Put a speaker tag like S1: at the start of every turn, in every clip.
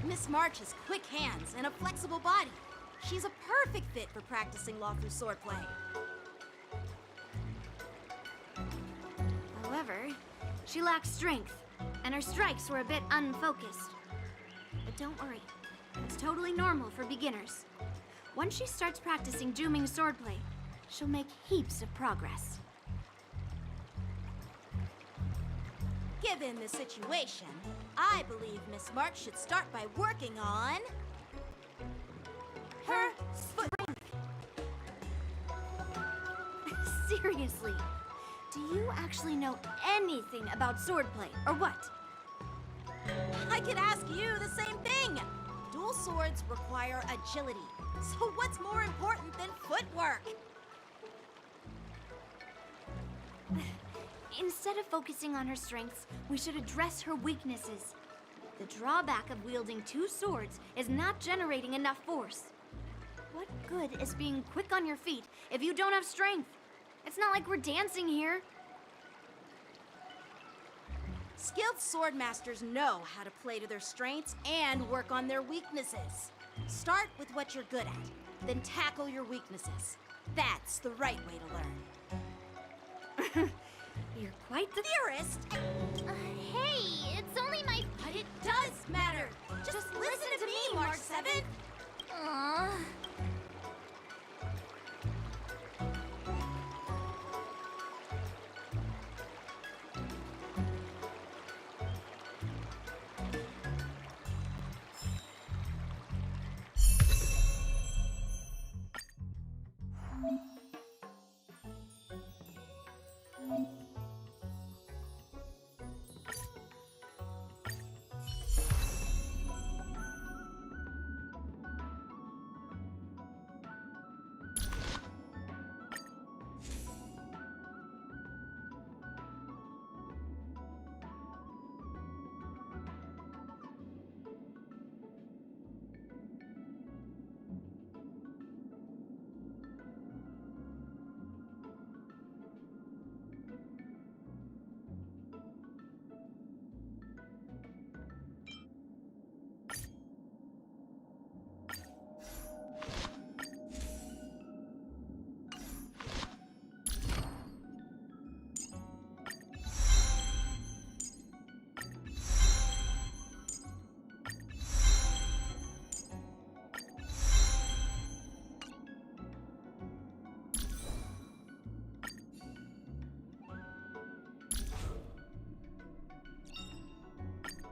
S1: Miss March has quick hands and a flexible body. She's a perfect fit for practicing Lawfu swordplay.
S2: However, she lacks strength, and her strikes were a bit unfocused. But don't worry, it's totally normal for beginners. Once she starts practicing Juming swordplay, she'll make heaps of progress.
S1: Given the situation, I believe Miss March should start by working on her footwork.
S2: Seriously, do you actually know anything about swordplay, or what?
S1: I could ask you the same thing. Dual swords require agility, so what's more important than footwork?
S2: Instead of focusing on her strengths, we should address her weaknesses. The drawback of wielding two swords is not generating enough force. What good is being quick on your feet if you don't have strength? It's not like we're dancing here.
S1: Skilled sword masters know how to play to their strengths and work on their weaknesses. Start with what you're good at, then tackle your weaknesses. That's the right way to learn.
S2: You're quite the
S1: theorist.
S3: Hey, it's only my...
S1: But it does matter. Just listen to me, March 7th.
S3: Aww.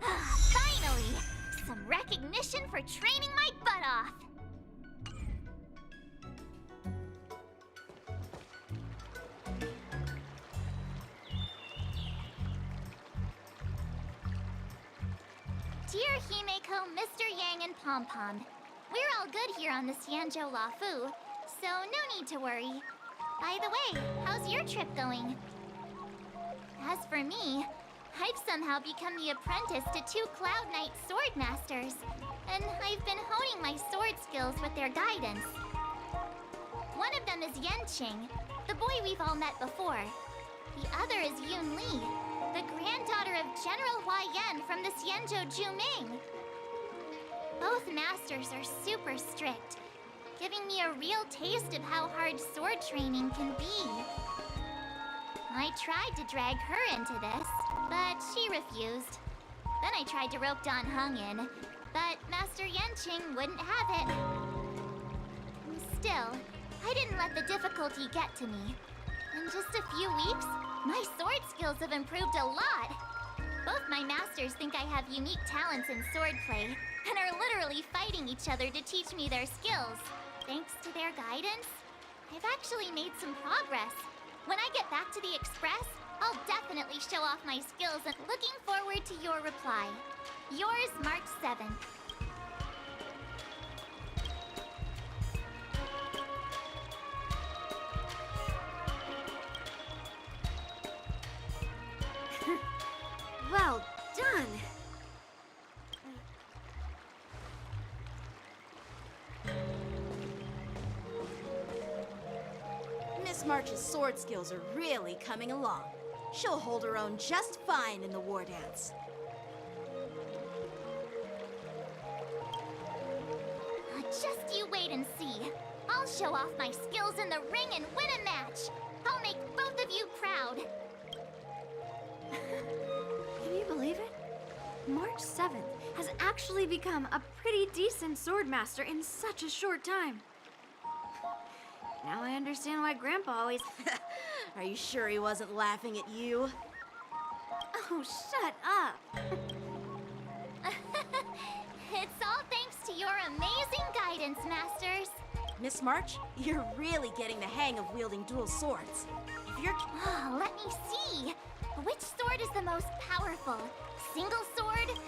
S3: Finally! Some recognition for training my butt off! Dear Himeko, Mr. Yang, and Pom Pom, we're all good here on the Xianzhou Lawfu, so no need to worry. By the way, how's your trip going? As for me, I've somehow become the apprentice to two Cloud Knight sword masters, and I've been honing my sword skills with their guidance. One of them is Yenqing, the boy we've all met before. The other is Yun Li, the granddaughter of General Hua Yan from the Xianzhou Juming. Both masters are super strict, giving me a real taste of how hard sword training can be. I tried to drag her into this, but she refused. Then I tried to rope Dan Heng in, but Master Yenqing wouldn't have it. Still, I didn't let the difficulty get to me. In just a few weeks, my sword skills have improved a lot. Both my masters think I have unique talents in swordplay, and are literally fighting each other to teach me their skills. Thanks to their guidance, I've actually made some progress. When I get back to the Express, I'll definitely show off my skills and looking forward to your reply. Yours, March 7th.
S2: Well done!
S1: Miss March's sword skills are really coming along. She'll hold her own just fine in the war dance.
S3: Just you wait and see. I'll show off my skills in the ring and win a match. I'll make both of you proud.
S2: Can you believe it? March 7th has actually become a pretty decent swordmaster in such a short time. Now I understand why Grandpa always...
S1: Are you sure he wasn't laughing at you?
S2: Oh, shut up!
S3: It's all thanks to your amazing guidance, Masters.
S1: Miss March, you're really getting the hang of wielding dual swords. If you're...
S3: Oh, let me see. Which sword is the most powerful? Single sword?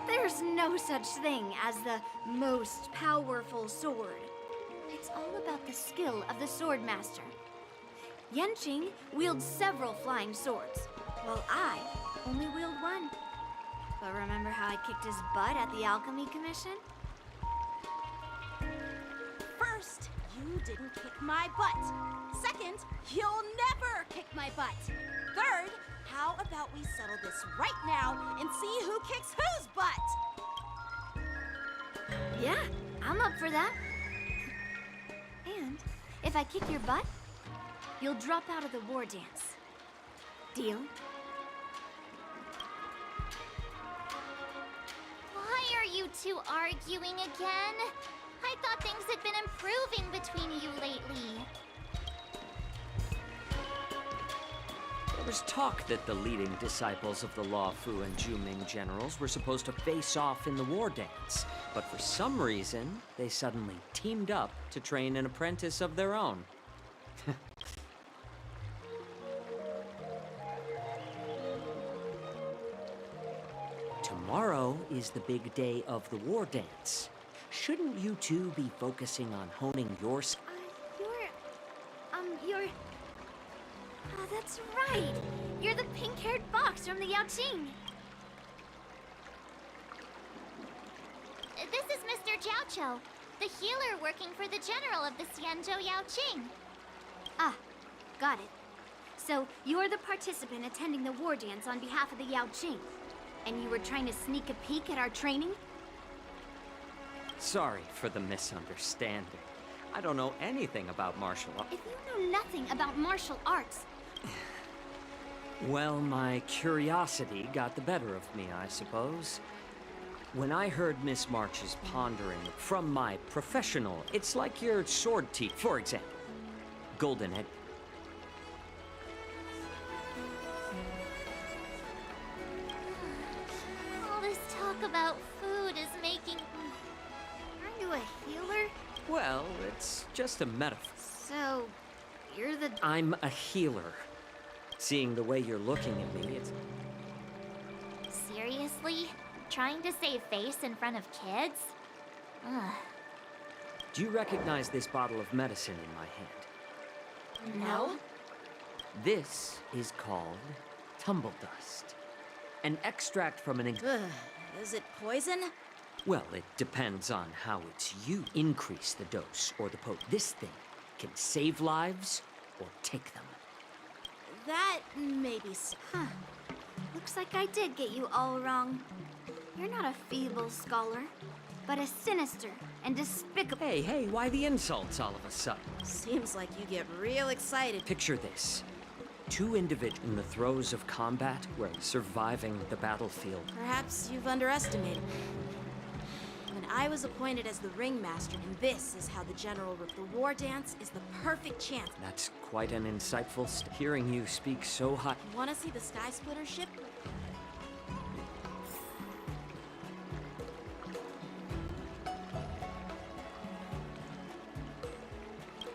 S2: There's no such thing as the most powerful sword. It's all about the skill of the swordmaster. Yenqing wields several flying swords, while I only wield one. But remember how I kicked his butt at the Alchemy Commission?
S1: First, you didn't kick my butt. Second, you'll never kick my butt. Third, how about we settle this right now and see who kicks whose butt?
S2: Yeah, I'm up for that. And if I kick your butt, you'll drop out of the war dance. Deal?
S3: Why are you two arguing again? I thought things had been improving between you lately.
S4: There was talk that the leading disciples of the Law Fu and Juming generals were supposed to face off in the war dance, but for some reason, they suddenly teamed up to train an apprentice of their own. Tomorrow is the big day of the war dance. Shouldn't you two be focusing on honing your skills?
S2: You're... Oh, that's right. You're the pink-haired fox from the Yaoqing.
S3: This is Mr. Jiaoqiu, the healer working for the general of the Xianzhou Yaoqing.
S2: Ah, got it. So, you're the participant attending the war dance on behalf of the Yaoqing. And you were trying to sneak a peek at our training?
S4: Sorry for the misunderstanding. I don't know anything about martial arts.
S2: If you know nothing about martial arts...
S4: Well, my curiosity got the better of me, I suppose. When I heard Miss March's pondering from my professional, it's like your sword teeth, for example. Golden Egg.
S3: All this talk about food is making...
S2: Aren't you a healer?
S4: Well, it's just a metaphor.
S2: So, you're the...
S4: I'm a healer. Seeing the way you're looking at me, it's...
S3: Seriously? Trying to save face in front of kids? Ugh.
S4: Do you recognize this bottle of medicine in my hand?
S1: No?
S4: This is called tumble dust. An extract from an...
S1: Ugh, is it poison?
S4: Well, it depends on how it's used. Increase the dose or the potent. This thing can save lives or take them.
S1: That may be so.
S2: Huh. Looks like I did get you all wrong. You're not a feeble scholar, but a sinister and despicable...
S4: Hey, why the insults all of a sudden?
S1: Seems like you get real excited.
S4: Picture this. Two individuals in the throes of combat were surviving the battlefield.
S1: Perhaps you've underestimated me. When I was appointed as the ringmaster, and this is how the general wrote the war dance, is the perfect chance.
S4: That's quite an insightful hearing you speak so high.
S1: You want to see the Sky Splitter ship?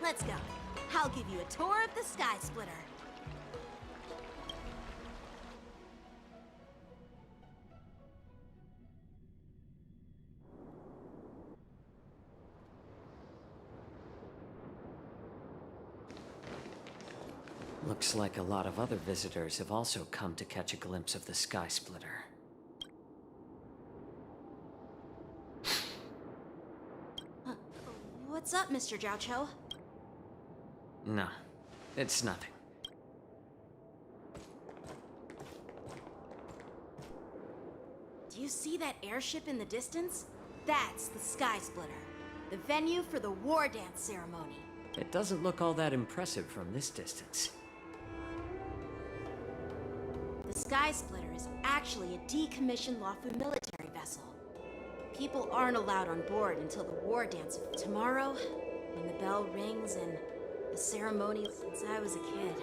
S1: Let's go. I'll give you a tour of the Sky Splitter.
S4: Looks like a lot of other visitors have also come to catch a glimpse of the Sky Splitter.
S1: What's up, Mr. Jiaoqiu?
S4: No, it's nothing.
S1: Do you see that airship in the distance? That's the Sky Splitter. the venue for the war dance ceremony.
S4: It doesn't look all that impressive from this distance.
S1: The Sky Splitter is actually a decommissioned Lawfu military vessel. People aren't allowed on board until the war dance. Tomorrow, when the bell rings and the ceremony, since I was a kid,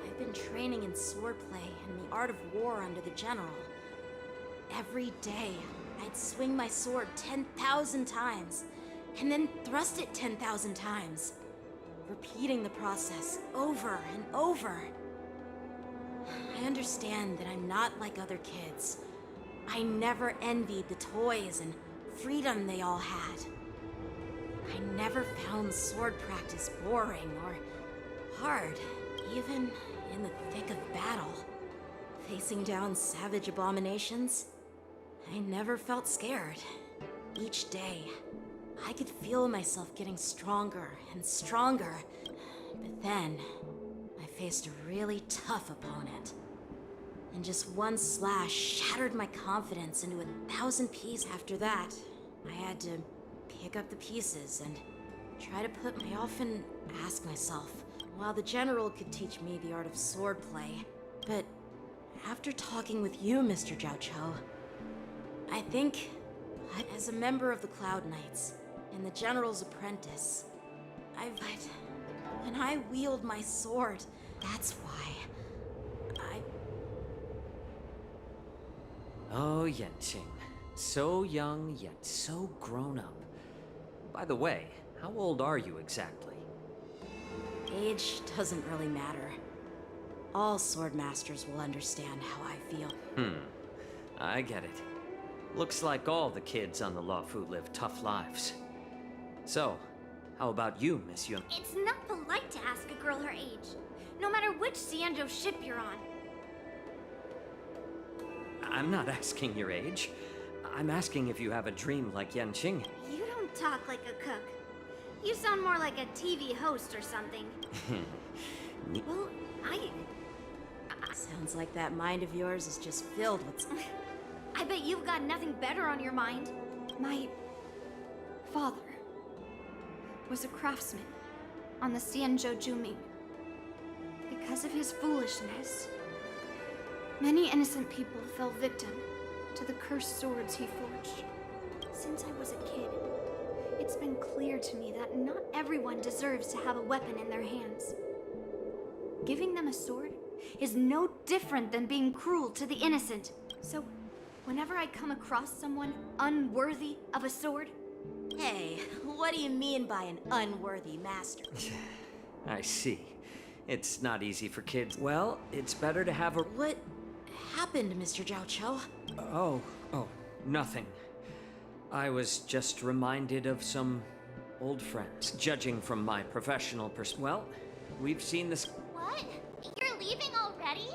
S1: I've been training in swordplay and the art of war under the general. Every day, I'd swing my sword 10,000 times, and then thrust it 10,000 times, repeating the process over and over. I understand that I'm not like other kids. I never envied the toys and freedom they all had. I never found sword practice boring or hard, even in the thick of battle. Facing down savage abominations, I never felt scared. Each day, I could feel myself getting stronger and stronger. But then, I faced a really tough opponent. And just one slash shattered my confidence into 1,000 pieces. After that, I had to pick up the pieces and try to I often ask myself, while the general could teach me the art of swordplay, but after talking with you, Mr. Jiao, I think, as a member of the Cloud Knights and the General's apprentice, when I wield my sword, that's why
S4: Oh, Yanqing. So young, yet so grown up. By the way, how old are you exactly?
S1: Age doesn't really matter. All sword masters will understand how I feel.
S4: I get it. Looks like all the kids on the Lawfu live tough lives. So, how about you, Miss Yun?
S2: It's not polite to ask a girl her age, no matter which Xianzhou ship you're on.
S4: I'm not asking your age. I'm asking if you have a dream like Yanqing.
S2: You don't talk like a cook. You sound more like a TV host or something. Well,
S1: Sounds like that mind of yours is just filled with...
S2: I bet you've got nothing better on your mind. My father was a craftsman on the Xianzhou Juming. Because of his foolishness, many innocent people fell victim to the cursed swords he forged. Since I was a kid, it's been clear to me that not everyone deserves to have a weapon in their hands. Giving them a sword is no different than being cruel to the innocent. So, whenever I come across someone unworthy of a sword...
S1: Hey, what do you mean by an unworthy master?
S4: I see. It's not easy for kids. Well, it's better to have a...
S1: What happened, Mr. Jiao?
S4: Oh, nothing. I was just reminded of some old friends. Judging from my professional well, we've seen this...
S3: What? You're leaving already?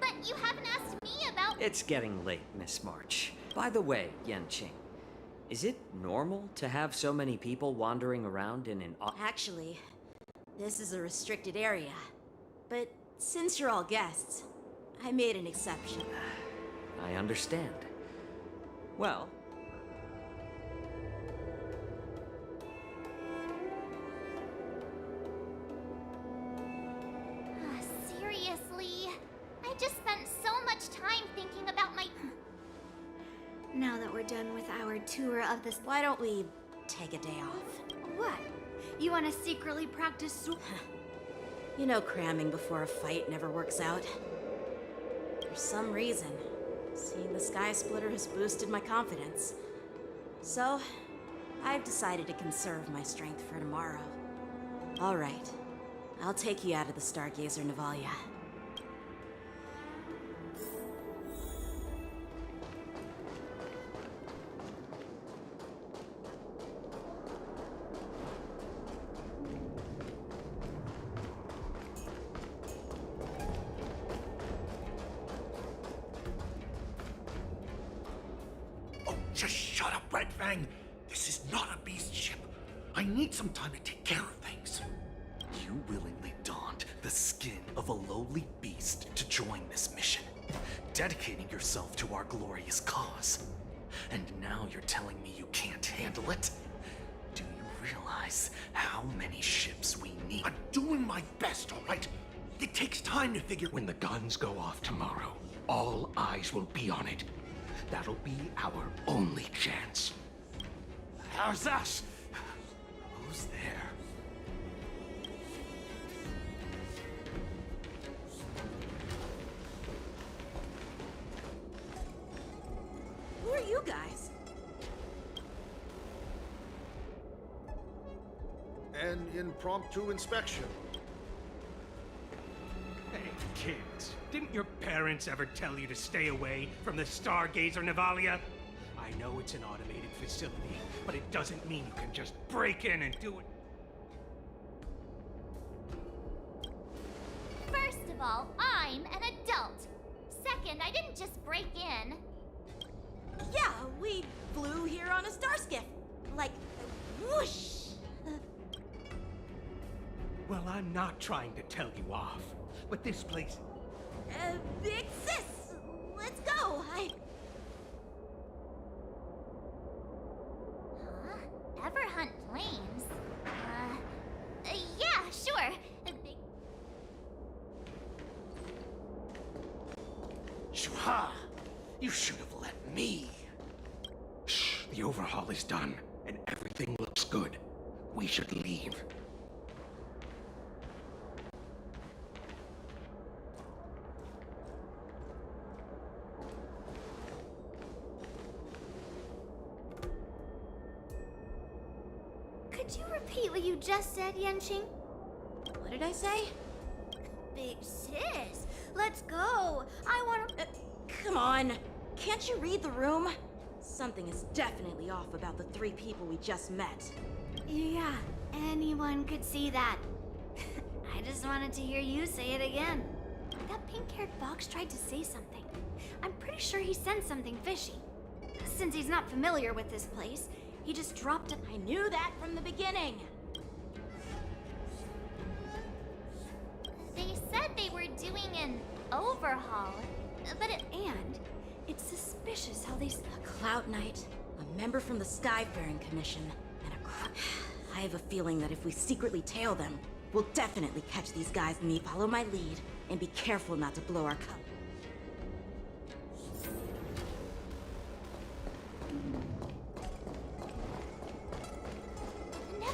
S3: But you haven't asked me about...
S4: It's getting late, Miss March. By the way, Yanqing, is it normal to have so many people wandering around in an...
S1: Actually, this is a restricted area. But since you're all guests, I made an exception.
S4: I understand. Well...
S3: Seriously? I just spent so much time thinking about my...
S2: Now that we're done with our tour of this...
S1: Why don't we take a day off?
S2: What? You want to secretly practice sword?
S1: You know cramming before a fight never works out. For some reason, seeing the Sky Splitter has boosted my confidence. So, I've decided to conserve my strength for tomorrow. All right. I'll take you out of the Stargazer, Navalia.
S5: Oh, just shut up, Red Fang! This is not a beast ship. I need some time to take care of things. You willingly donned the skin of a lowly beast to join this mission, dedicating yourself to our glorious cause. And now you're telling me you can't handle it? Do realize how many ships we need. I'm doing my best, all right? It takes time to figure.
S6: When the guns go off tomorrow, all eyes will be on it. That'll be our only chance.
S5: How's us? Who's there?
S1: Who are you guys?
S7: An impromptu inspection.
S8: Hey, kids, didn't your parents ever tell you to stay away from the Stargazer Navalia? I know it's an automated facility, but it doesn't mean you can just break in and do it.
S3: First of all, I'm an adult. Second, I didn't just break in.
S1: Yeah, we flew here on a star skiff. Like, whoosh!
S8: Well, I'm not trying to tell you off, but this place...
S1: Big sis! Let's go!
S3: Huh? Ever hunt flames? Yeah, sure.
S5: Shuha! You should have let me.
S6: Shh, the overhaul is done, and everything looks good. We should leave.
S2: Could you repeat what you just said, Yanqing?
S1: What did I say?
S2: Big sis, let's go. I want to...
S1: Come on. Can't you read the room? Something is definitely off about the 3 people we just met.
S2: Yeah, anyone could see that. I just wanted to hear you say it again. That pink-haired fox tried to say something. I'm pretty sure he sensed something fishy. Since he's not familiar with this place, he just dropped it.
S1: I knew that from the beginning.
S3: They said they were doing an overhaul, but
S2: And it's suspicious how they...
S1: A Cloud Knight, a member from the Skyfaring Commission, and I have a feeling that if we secretly tail them, we'll definitely catch these guys and me. Follow my lead, and be careful not to blow our cover.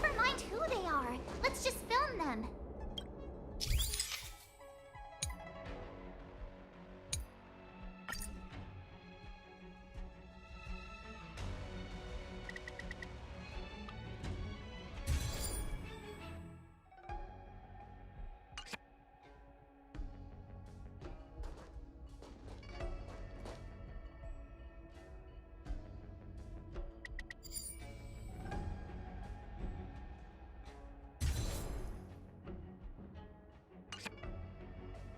S3: never mind who they are. Let's just film them.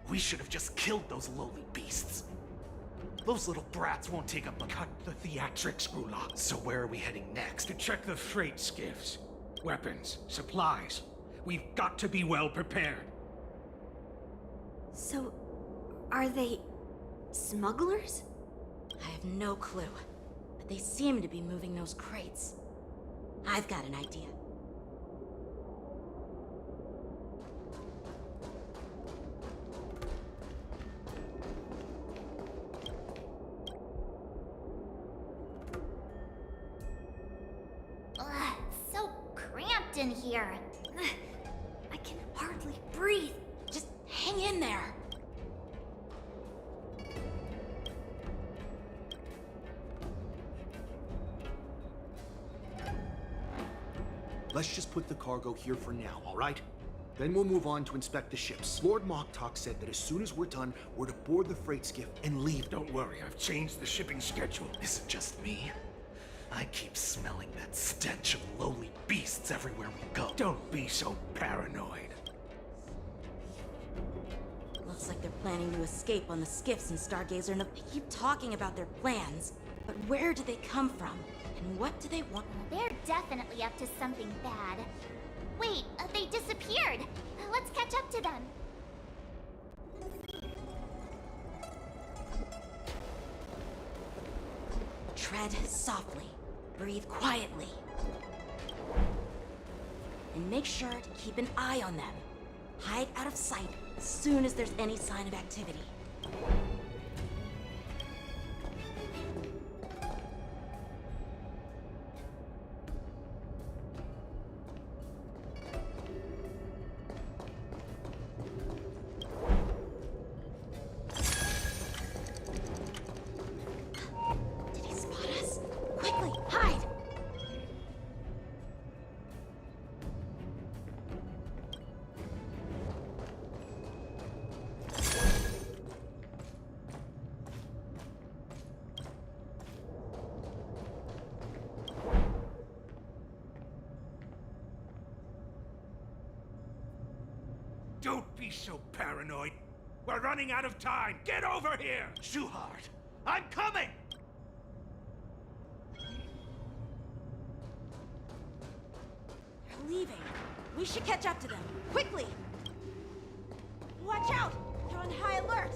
S5: We should have just killed those lowly beasts. Those little brats won't take up the...
S8: Cut the theatrics, Gula.
S5: So where are we heading next?
S8: To check the freight skiffs. Weapons, supplies. We've got to be well prepared.
S2: So, are they... smugglers?
S1: I have no clue, but they seem to be moving those crates. I've got an idea.
S3: Ugh, it's so cramped in here.
S2: I can hardly breathe.
S1: Just hang in there.
S7: Let's just put the cargo here for now, all right? Then we'll move on to inspect the ships. Lord Moktok said that as soon as we're done, we're to board the freight skiff and leave.
S8: Don't worry, I've changed the shipping schedule.
S5: Is it just me? I keep smelling that stench of lowly beasts everywhere we go.
S8: Don't be so paranoid.
S1: Looks like they're planning to escape on the skiffs and Stargazer. They keep talking about their plans, but where do they come from? And what do they want?
S3: They're definitely up to something bad. Wait, they disappeared. Let's catch up to them.
S1: Tread softly. Breathe quietly. and make sure to keep an eye on them. Hide out of sight as soon as there's any sign of activity. Did he spot us? Quickly, hide!
S8: Don't be so paranoid. We're running out of time. Get over here!
S5: Shuhart, I'm coming!
S1: They're leaving. We should catch up to them. Quickly! Watch out! They're on high alert!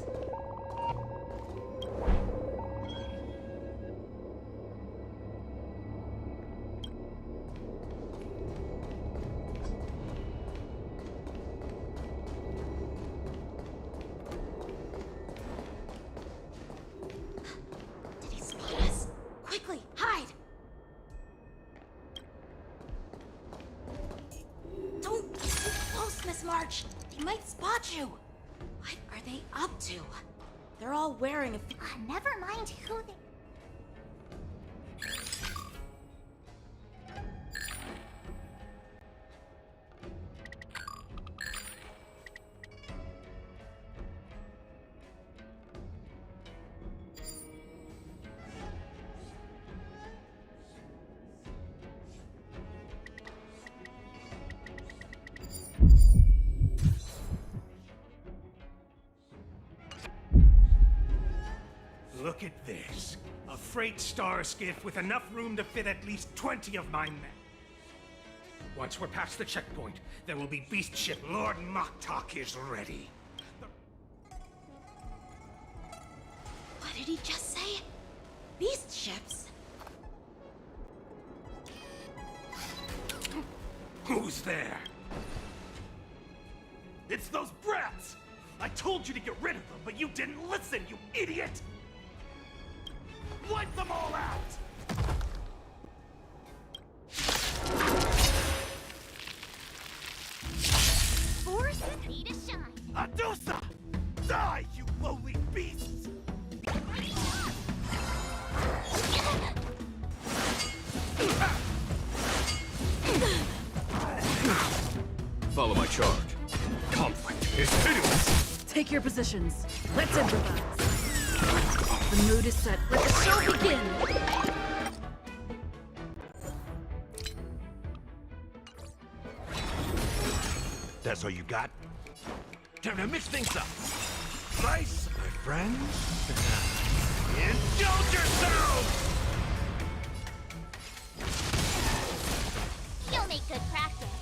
S1: Did he spot us? Quickly, hide! Don't get too close, Miss March. They might spot you. What are they up to? They're all wearing a...
S3: Never mind who they...
S8: Look at this. A freight star skiff with enough room to fit at least 20 of my men. Once we're past the checkpoint, there will be beast ship Lord Moktok is ready.
S1: What did he just say? Beast ships?
S8: Who's there?
S5: It's those brats! I told you to get rid of them, but you didn't listen, you idiot! Wipe them all out!
S3: Force ready to shine.
S5: Adusa! Die, you lowly beasts!
S6: Follow my charge. Conflict is hideous!
S9: Take your positions. Let's improvise. The mood is set. Let the show begin!
S5: That's all you got? Time to mix things up. Nice, my friends. Indulge yourselves!
S3: You'll make good practice.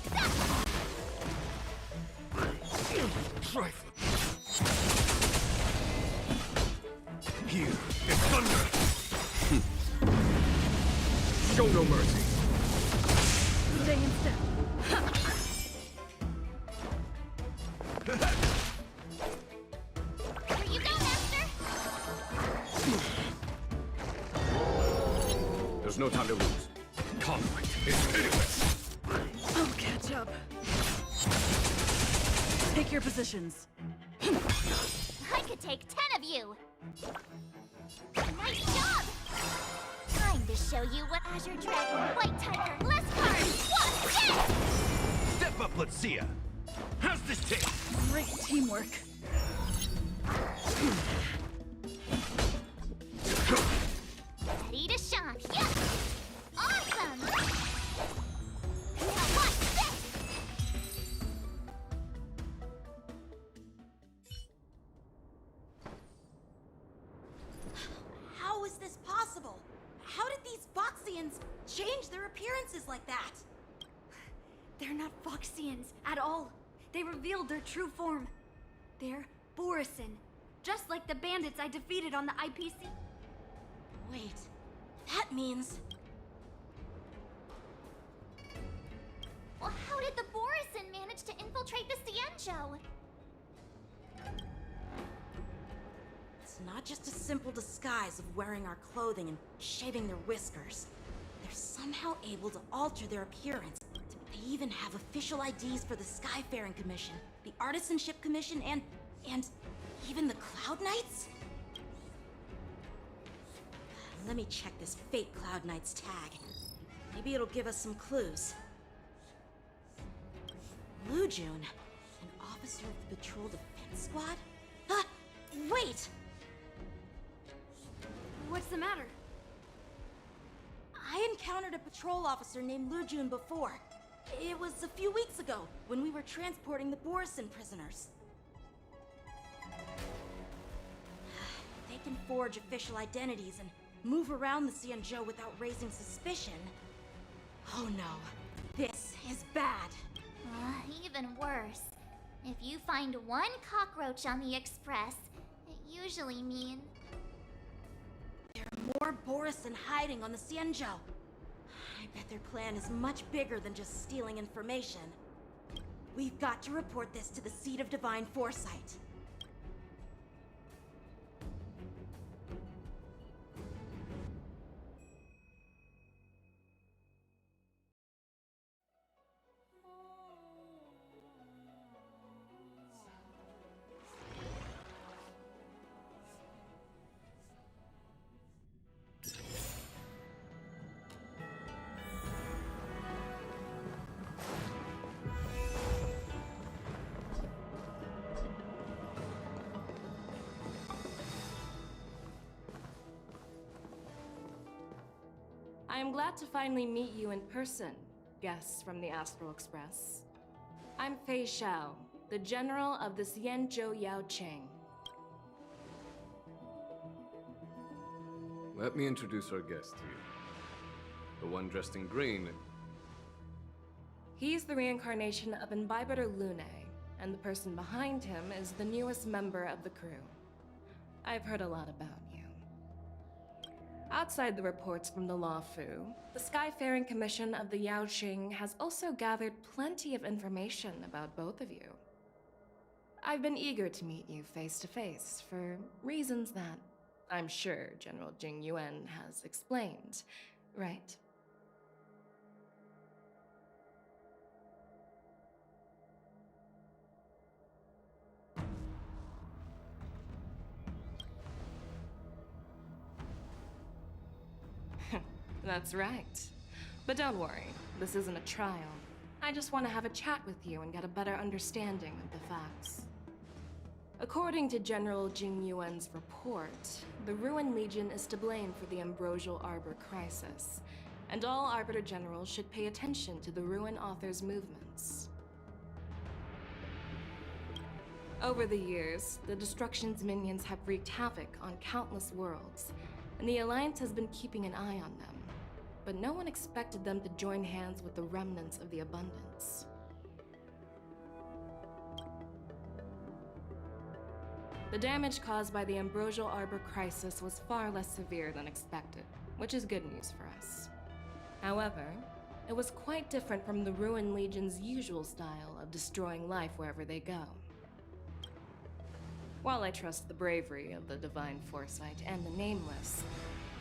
S5: Trifle. Here is thunder.
S6: Show no mercy.
S9: Stay in step.
S3: Here you go, Master.
S6: There's no time to lose. Conflict is hideous!
S9: I'll catch up. Take your positions.
S3: I could take 10 of you. Nice job. Time to show you what Azure Dragon, White Tiger, less cards. What? Yes!
S5: Step up, let's see ya. How's this taste?
S9: Great teamwork.
S3: Ready to shine. Yes! Awesome! Now watch this!
S1: How is this possible? How did these Boxians change their appearances like that?
S2: They're not Foxians at all. They revealed their true form. They're Borisin, just like the bandits I defeated on the IPC.
S1: Wait, that means...
S3: Well, how did the Borison manage to infiltrate the Xianzhou?
S1: It's not just a simple disguise of wearing our clothing and shaving their whiskers. They're somehow able to alter their appearance. They even have official IDs for the Skyfaring Commission, the Artisanship Commission, and even the Cloud Knights? Let me check this fake Cloud Knight's tag. Maybe it'll give us some clues. Lu Jun, an officer of the Patrol Defense Squad? Wait!
S2: What's the matter?
S1: I encountered a patrol officer named Lu Jun before. It was a few weeks ago, when we were transporting the Borison prisoners. They can forge official identities and move around the Xianzhou without raising suspicion. Oh no, this is bad.
S3: Even worse. If you find one cockroach on the express, it usually means...
S1: There are more Borison hiding on the Xianzhou. I bet their plan is much bigger than just stealing information. We've got to report this to the Seat of Divine Foresight.
S10: I am glad to finally meet you in person, guests from the Astral Express. I'm Fei Xiao, the General of the Xianzhou Yaocheng.
S11: Let me introduce our guest to you. The one dressed in green.
S10: He's the reincarnation of Imbibitor Lune, and the person behind him is the newest member of the crew. I've heard a lot about you. Outside the reports from the Law Fu, the Skyfaring Commission of the Yaoqing has also gathered plenty of information about both of you. I've been eager to meet you face to face for reasons that I'm sure General Jing Yuan has explained, right? That's right. But don't worry, this isn't a trial. I just want to have a chat with you and get a better understanding of the facts. According to General Jing Yuan's report, the Ruin Legion is to blame for the Ambrosial Arbor crisis, and all Arbiter Generals should pay attention to the Ruin Author's movements. Over the years, the Destruction's minions have wreaked havoc on countless worlds, and the Alliance has been keeping an eye on them. But no one expected them to join hands with the remnants of the Abundance. The damage caused by the Ambrosial Arbor crisis was far less severe than expected, which is good news for us. However, it was quite different from the Ruin Legion's usual style of destroying life wherever they go. While I trust the bravery of the Divine Foresight and the Nameless,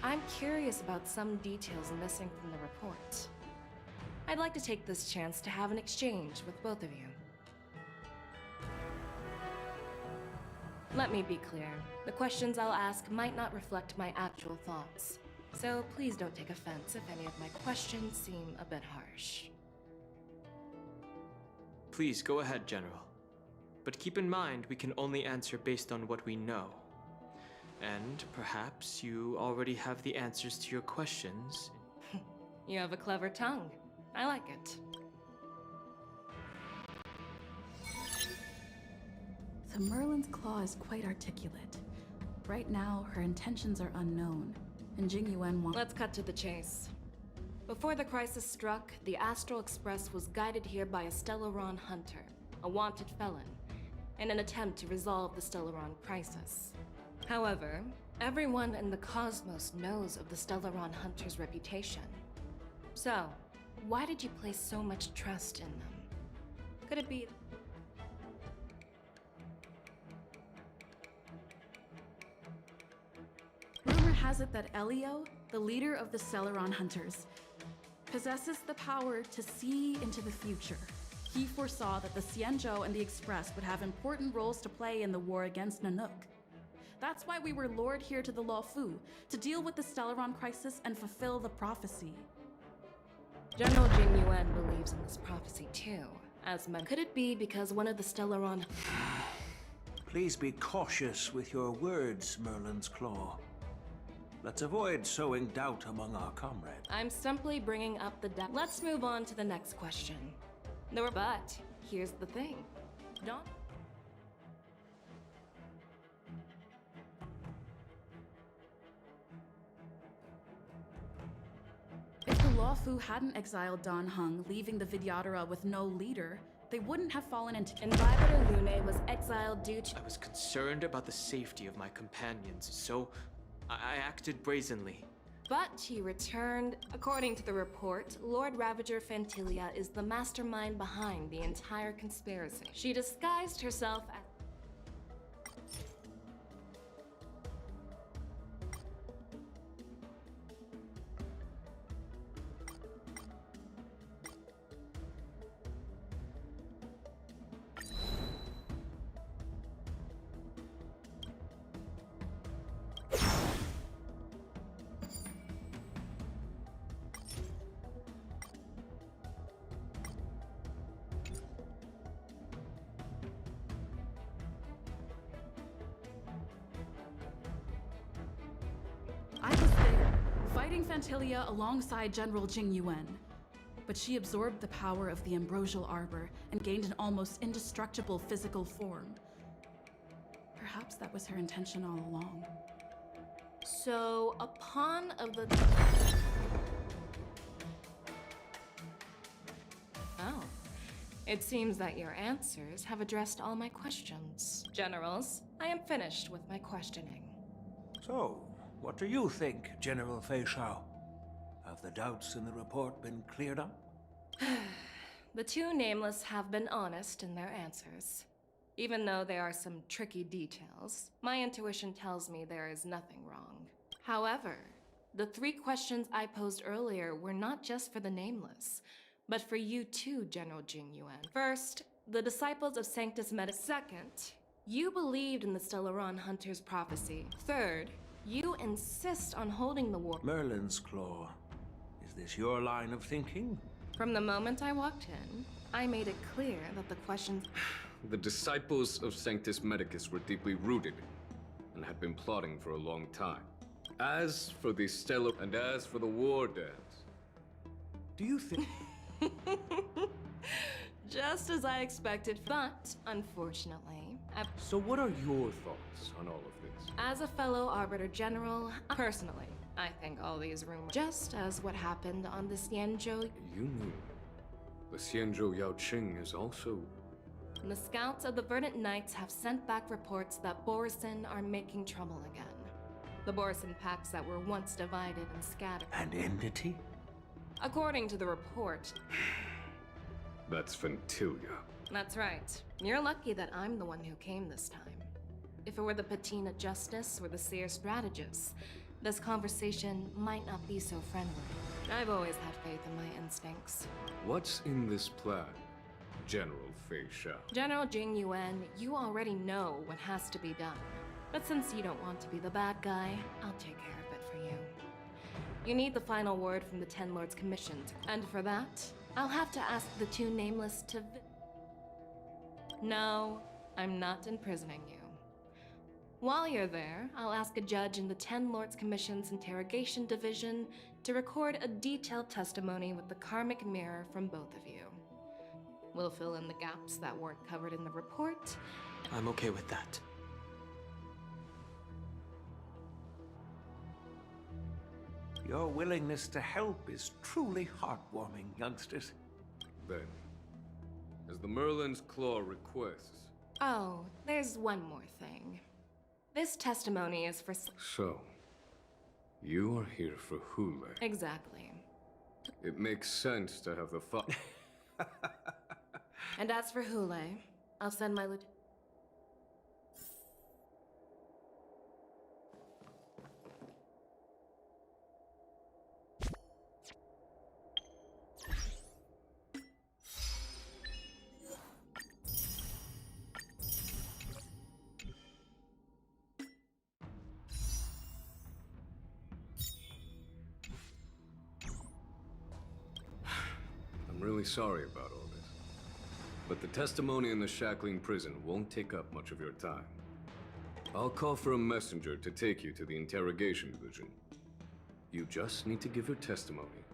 S10: I'm curious about some details missing from the report. I'd like to take this chance to have an exchange with both of you. Let me be clear, the questions I'll ask might not reflect my actual thoughts, so please don't take offense if any of my questions seem a bit harsh.
S12: Please go ahead, General. But keep in mind we can only answer based on what we know. And perhaps you already have the answers to your questions.
S10: You have a clever tongue. I like it.
S9: So Merlin's claw is quite articulate. Right now, her intentions are unknown, and Jing Yuan wants—
S10: Let's cut to the chase. Before the crisis struck, the Astral Express was guided here by a Stellaron hunter, a wanted felon, in an attempt to resolve the Stellaron crisis. However, everyone in the cosmos knows of the Stellaron hunter's reputation. So, Why did you place so much trust in them? Could it be...
S9: Rumor has it that Elio, the leader of the Celeron Hunters, possesses the power to see into the future. He foresaw that the Xianzhou and the Express would have important roles to play in the war against Nanook. That's why we were lured here to the Luofu, to deal with the Stellaron crisis and fulfill the prophecy.
S10: General Jing Yuan believes in this prophecy too. Could it be because one of the Stellaron...
S13: Please be cautious with your words, Merlin's Claw. Let's avoid sowing doubt among our comrades.
S10: I'm simply bringing up the doubt. Let's move on to the next question. But here's the thing. Don't...
S9: If the Luofu hadn't exiled Dan Heng, leaving the Vidyadhara with no leader, they wouldn't have fallen into...
S10: Invited Lune was exiled due to...
S12: I was concerned about the safety of my companions, so I acted brazenly.
S10: But he returned. According to the report, Lord Ravager Fantilia is the mastermind behind the entire conspiracy. She disguised herself as...
S9: I was there, fighting Fantilia alongside General Jing Yuan. But she absorbed the power of the Ambrosial Arbor and gained an almost indestructible physical form. Perhaps that was her intention all along.
S10: So, a pawn of the... Oh. It seems that your answers have addressed all my questions. Generals, I am finished with my questioning.
S13: So, what do you think, General Fei Shao? Have the doubts in the report been cleared up?
S10: The two nameless have been honest in their answers. Even though there are some tricky details, my intuition tells me there is nothing wrong. However, the 3 questions I posed earlier were not just for the nameless, but for you too, General Jing Yuan. First, the disciples of Sanctus Medicus. Second, you believed in the Stellaron Hunter's prophecy. Third, you insist on holding the war.
S13: Merlin's Claw. Is this your line of thinking?
S10: From the moment I walked in, I made it clear that the questions...
S11: The disciples of Sanctus Medicus were deeply rooted and had been plotting for a long time. As for the stellar and as for the war dance,
S13: do you think...
S10: Just as I expected, but unfortunately,
S11: So what are your thoughts on all of this?
S10: As a fellow Arbiter General, personally, I think all these rumors, just as what happened on the Xianzhou...
S11: You knew. The Xianzhou Yaoqing is also...
S10: The scouts of the Verdant Knights have sent back reports that Borisin are making trouble again. The Borisin packs that were once divided and scattered.
S13: An entity?
S10: According to the report...
S11: That's Fantilia.
S10: That's right. You're lucky that I'm the one who came this time. If it were the Patina Justice or the Seer Strategist, this conversation might not be so friendly. I've always had faith in my instincts.
S11: What's in this plan, General Fei Shao?
S10: General Jing Yuan, you already know what has to be done. But since you don't want to be the bad guy, I'll take care of it for you. You need the final word from the Ten Lords Commission, and for that, I'll have to ask the two nameless to No, I'm not imprisoning you. While you're there, I'll ask a judge in the Ten Lords Commission's Interrogation Division to record a detailed testimony with the karmic mirror from both of you. We'll fill in the gaps that weren't covered in the report.
S12: I'm okay with that.
S13: Your willingness to help is truly heartwarming, youngsters.
S11: Then, as the Merlin's Claw requests...
S10: Oh, there's one more thing. This testimony is for...
S11: So, you are here for Hule.
S10: Exactly.
S11: It makes sense to have the
S10: And as for Hule, I'll send my
S11: I'm really sorry about all this. But the testimony in the Shackling prison won't take up much of your time. I'll call for a messenger to take you to the interrogation division. You just need to give your testimony,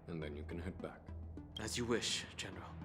S11: and then you can head back.
S12: As you wish, General.